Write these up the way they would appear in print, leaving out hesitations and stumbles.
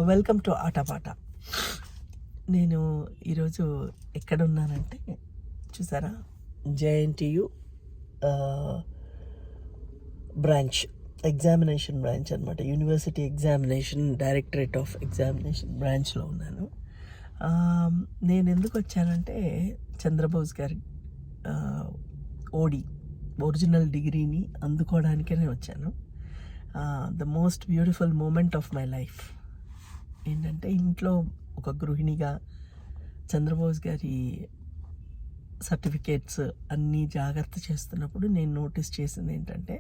Welcome to ఆటపాట. నేను ఈరోజు ఎక్కడున్నానంటే చూసారా, జేఎన్టీయు బ్రాంచ్, ఎగ్జామినేషన్ బ్రాంచ్ అనమాట. University examination directorate of examination బ్రాంచ్లో ఉన్నాను. నేను ఎందుకు వచ్చానంటే చంద్రబోస్ గారి ఒరిజినల్ డిగ్రీని అందుకోవడానికే వచ్చాను. The most beautiful moment of my life ఏంటంటే, ఇంట్లో ఒక గృహిణిగా చంద్రబోస్ గారి సర్టిఫికేట్స్ అన్నీ జాగ్రత్త చేస్తున్నప్పుడు నేను నోటీస్ చేసింది ఏంటంటే,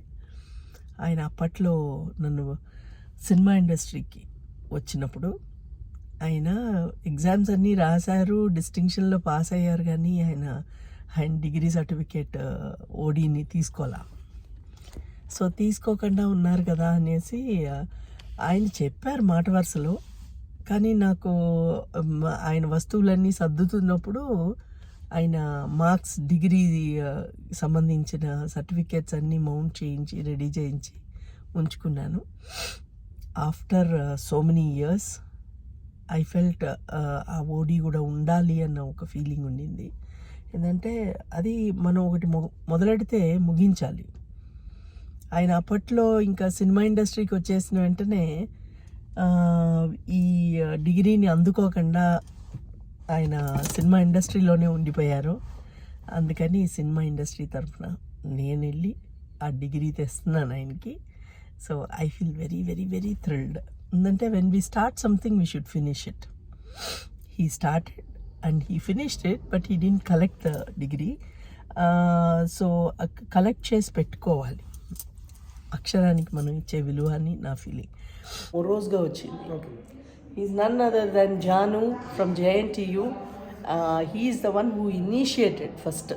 ఆయన అప్పట్లో నన్ను సినిమా ఇండస్ట్రీకి వచ్చినప్పుడు ఆయన ఎగ్జామ్స్ అన్నీ రాశారు, డిస్టింక్షన్లో పాస్ అయ్యారు, కానీ ఆయన డిగ్రీ సర్టిఫికేట్ ఓడీని తీసుకోవాలా. సో తీసుకోకుండా ఉన్నారు కదా అనేసి ఆయన చెప్పారు మాట వరుసలో. కానీ నాకు ఆయన వస్తువులన్నీ సర్దుతున్నప్పుడు ఆయన మార్క్స్ డిగ్రీ సంబంధించిన సర్టిఫికేట్స్ అన్నీ మౌంట్ చేయించి రెడీ చేయించి ఉంచుకున్నాను. After so many years I felt ఆ ఓడీ కూడా ఉండాలి అన్న ఒక ఫీలింగ్ ఉండింది. ఏంటంటే అది మనం ఒకటి మొదలెడితే ముగించాలి. ఆయన అప్పట్లో ఇంకా సినిమా ఇండస్ట్రీకి వచ్చేసిన వెంటనే ఈ డిగ్రీని అందుకోకుండా ఆయన సినిమా ఇండస్ట్రీలోనే ఉండిపోయారు. అందుకని సినిమా ఇండస్ట్రీ తరఫున నేను వెళ్ళి ఆ డిగ్రీ తెస్తున్నాను ఆయనకి. So I feel very very very thrilled. ఎందుకంటే when we start something we should finish it. He started and he finished it, but he didn't collect the degree. So collect చేసి పెట్టుకోవాలి అక్షరానికి మనం ఇచ్చే విలువ అని నా ఫీలింగ్. ఓ రోజుగా వచ్చింది. Is none other than Janu from JNTU. He's the one who initiated first.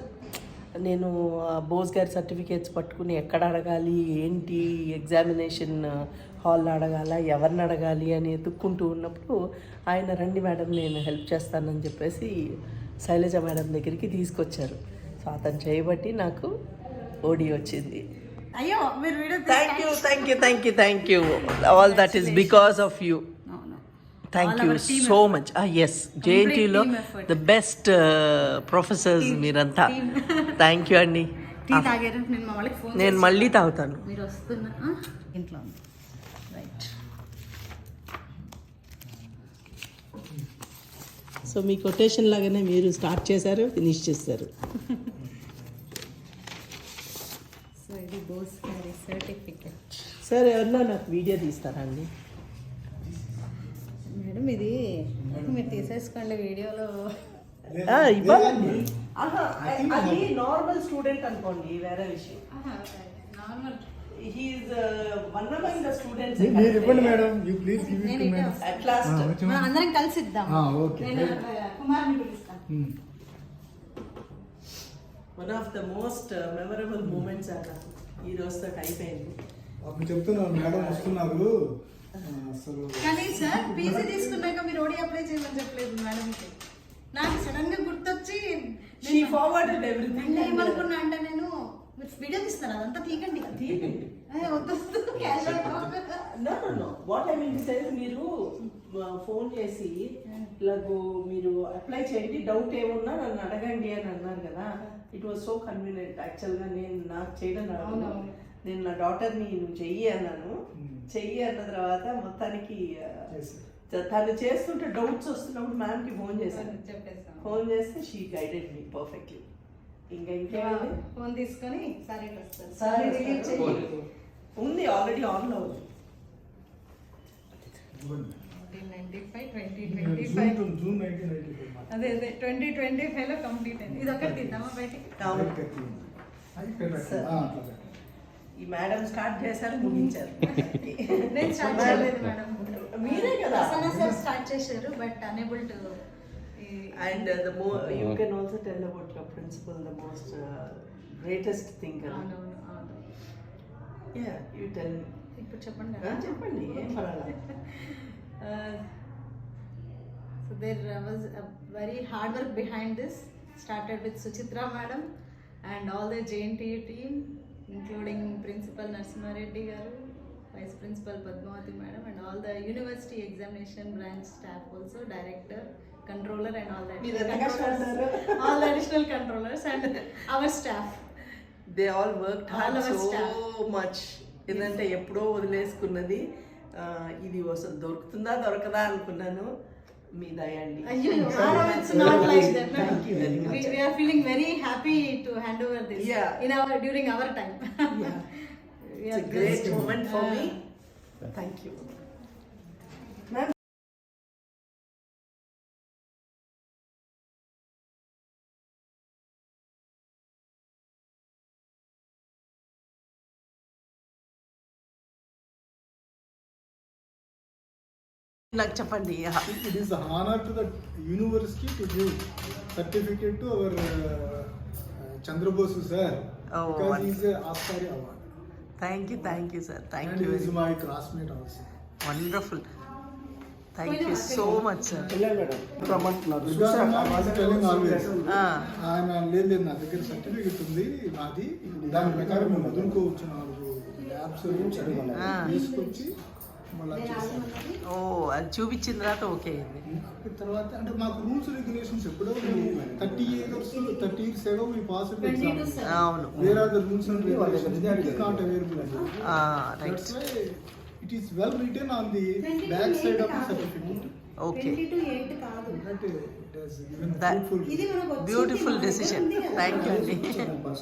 నేను బోస్ గారి సర్టిఫికేట్స్ పట్టుకుని ఎక్కడ అడగాలి, ఏంటి ఎగ్జామినేషన్ హాల్లో అడగాల, ఎవరిని అడగాలి అని ఎత్తుక్కుంటూ ఉన్నప్పుడు ఆయన రండి మేడం నేను హెల్ప్ చేస్తానని చెప్పేసి శైలజ మేడం దగ్గరికి తీసుకొచ్చారు. సో అతను చేయబట్టి నాకు ఓడి వచ్చింది. అయ్యో మీరు video thank you all that is because of you. Thank you so much. Yes, జేఎన్టీయూలో ద బెస్ట్ ప్రొఫెసర్స్ మీరంతా. థ్యాంక్ యూ అండి. నేను మళ్ళీ తాగుతాను. మీరు వస్తున్నా ఇంట్లో రైట్. సో మీ కొటేషన్ లాగానే మీరు స్టార్ట్ చేశారు, ఫినిష్ చేశారు. సో ఇది బోస్ గారి సర్టిఫికెట్. సార్ ఎవరన్నా నాకు వీడియో తీస్తారా అండి? మేడం ఇది మీరు తీసేసుకోండి వీడియోలో. ఇవ్వాలండి. అది నార్మల్ స్టూడెంట్ అనుకోండి, వేరే విషయం. Normal he's one among the students. మీరు ఇవ్వండి madam, you please give it to me. At last మనం అందరం కలిసి ఇద్దాం. ఓకే. నేను కుమార్ని పిలుస్తాను. One of the most memorable moments అన్న ఈ రోజుతో అయిపోయింది. అప్పుడు చెప్తున్నాను మేడం వస్తున్నారు అసలు. కానీ సార్ పీసీ తీసుకున్నాక మీరు ఓడి అప్లై చేయమని చెప్పలేదు మేడంకి. నాకు సడన్ గా గుర్తొచ్చి షీ ఫార్వర్డెడ్ ఎవ్రీథింగ్. ఏమనుకున్నా అంటే నేను మీరు వీడియో తీస్తారా అదంతా తీయకండి. What I mean to say, మీరు ఫోన్ చేసి ఇలాగూ మీరు అప్లై చేయండి, డౌట్ ఏమున్నా నన్ను అడగండి అని అన్నారు కదా. It was so convenient. యాక్చువల్గా నేను నాకు చేయడం రాదు. నేను నా డాటర్ని నువ్వు చెయ్యి అన్నాను. చెయ్యి అన్న తర్వాత మొత్తానికి తను చేస్తుంటే డౌట్స్ వస్తున్నప్పుడు మ్యామ్కి ఫోన్ చేశాను. ఫోన్ చేస్తే షీ గైడెడ్ మీ పర్ఫెక్ట్లీ. ఇంకా ఫోన్ తీసుకొని సారీ ఉంది, ఆల్రెడీ ఆన్లో ఉంది. 2025 లో కంప్లీట్ అయింది. ఇది ఒకటి తీద్దామా బయటికి? ఈ మేడం స్టార్ట్ చేశారు, ముగించారు. నేను స్టార్ట్ చేయలేదు మేడం, మీరే కదా సార్ స్టార్ట్ చేశారు. But unable to. And you can also tell about your principal, the most greatest thing. Yeah, you tell me. ఇప్పుడు చెప్పండి. చెప్పండి, ఏం పర్వాలేదు. So there was a very hard work behind this. Started with Suchitra madam and all the JNTU team, including Principal Narsimha Reddy garu, Vice Principal Padmavati Madam, and all the university examination branch staff also, director, controller, and all that. All the additional controllers and our staff. They all work All hard our so staff. Much. ఏంటంటే ఎప్పుడో వదిలేసుకున్నది ఇది అసలు దొరకదా అనుకున్నాను. మీ దయండి. It's not like that. No? Thank you very much. We are feeling very happy to hand over this Yeah. during our time. Yeah. We It's are a great blessed. moment for me. Thank you. నాకు చెప్పండి. It is an honor to the university to give certificate to our Chandra Bosu sir. Oh, because he is a Askari award. Thank you sir. Thank And you he is my classmate also. Wonderful. Thank you so much sir. Because I was telling always. ఆయన లేదు నా దగ్గర certificate ఉంది నాది, దాని ప్రకారం మేము వదులుకోవచ్చు 4 labs తీసుకొచ్చి మళ్ళీ చేస్తాం. ఓ అది చూపించిన తర్వాత ఓకే అయింది. తర్వాత అంటే మాకు రూల్స్ రెగ్యులేషన్స్ ఎప్పుడో 30 years ago we passed the exam. అవును. Where are the rules and regulations? It is not available. Right. That's why it is well written on the back side of the certificate. Okay. That it has given That- fruitful. Beautiful decision. Thank you అండి.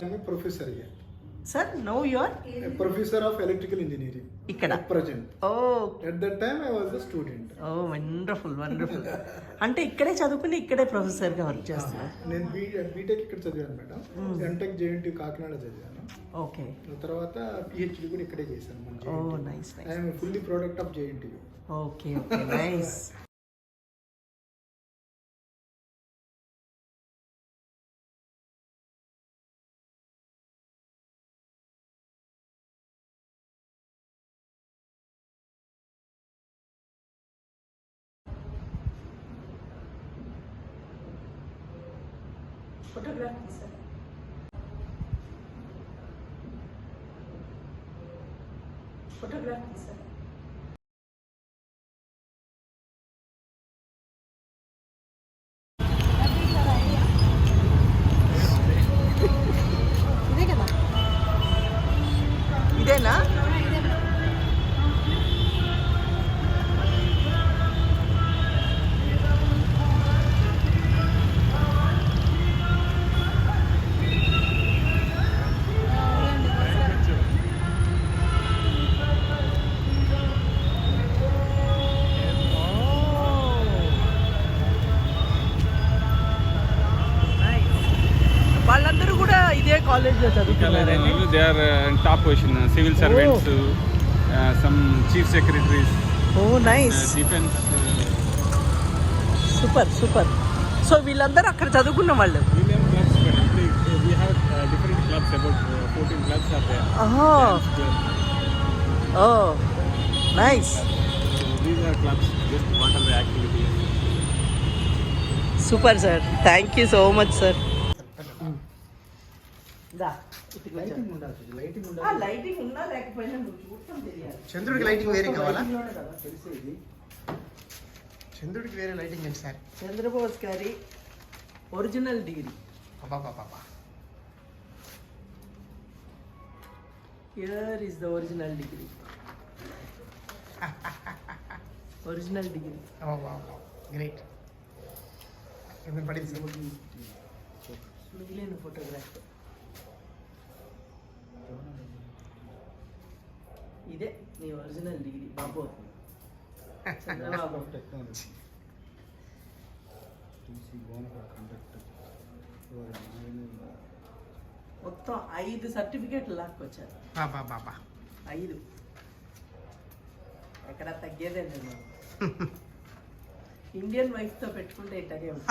I'm a professor here. Sir no your A professor of electrical engineering. ఇక్కడ. At present. Oh At that time I was a student. Wonderful. అంటే ఇక్కడే చదువుకుని ఇక్కడే ప్రొఫెసర్గా work చేస్తున్నారు. నేను BTech ఇక్కడ చదివాను మేడం. ఎంటెక్ జేఎన్టీ కాకినాడ చదివాను. ఓకే. తర్వాత పిహెచ్డి కూడా ఇక్కడే చేశాను. Oh nice. I'm fully product of JNT. Okay nice. Photography sir. Photography sir. ఇదే కదా. ఇదేనా? వాళ్ళందరూ కూడా ఇదే కాలేజ్లో చదువుతున్నారు. They are in top position, civil servants, some chief secretaries, oh nice. defense. Super. So వీళ్ళందరూ అక్కడ చదువుకున్న వాళ్ళు. Union clubs, but actually we have different clubs, about 14 clubs are there. Dance club. Oh nice. These are clubs, just what are the activities. Super sir. Thank you so much sir. Lighting ఉండాలి. Lighting ఉన్నా లేకపోయినా నువ్వు చూడటం తెలియాలి. చంద్రుడికి lighting వేరే కావాలా? లైటింగ్లోనే కదా తెలిసేది. చంద్రుడికి వేరే లైటింగ్ ఏంటి సార్? చంద్రబోస్ గారి ఒరిజినల్ డిగ్రీ. అబ్బా here is the original degree. Original degree. Great. పడింది సార్. మిగిలిన ఫోటోగ్రాఫ్ ఇదే నీ ఒరిజినల్ డిగ్రీ బాబు. చంద్రబాబు. టెక్నాలజీ. కండక్టర్. మొత్తం 5 సర్టిఫికేట్లు లాక్కొచ్చారు. బాబా 5 ఎక్కడ తగ్గేదే లేదు. ఇండియన్ వైఫ్తో పెట్టుకుంటే ఇట్టగే ఉంటుంది.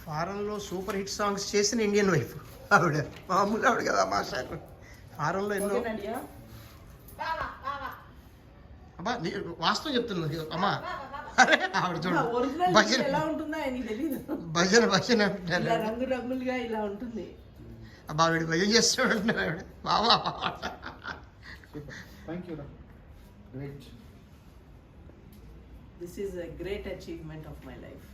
ఫారెన్లో సూపర్ హిట్ సాంగ్స్ చేసిన ఇండియన్ వైఫ్ ఆవిడ. మామూలు ఆవిడ కదా మాస్టర్. ఫారెన్లో ఎన్నో. ఓకేనండియా? అబ్బా వాస్తవం చెప్తున్నా అమ్మా. అరే ఆవిడ చూడు ఒరిజినల్ భజన ఎలా ఉంటుందో ఆయనకి తెలీదు. భజన ఇలా రంగులుగా ఇలా ఉంటుంది. అబ్బా వీడు భయం చేస్తాడు అంటున్నారు ఆవిడ. బాబా థ్యాంక్ యూ రా great this is a great achievement of my life.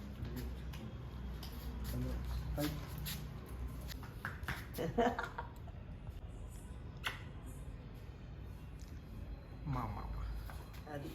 మా అది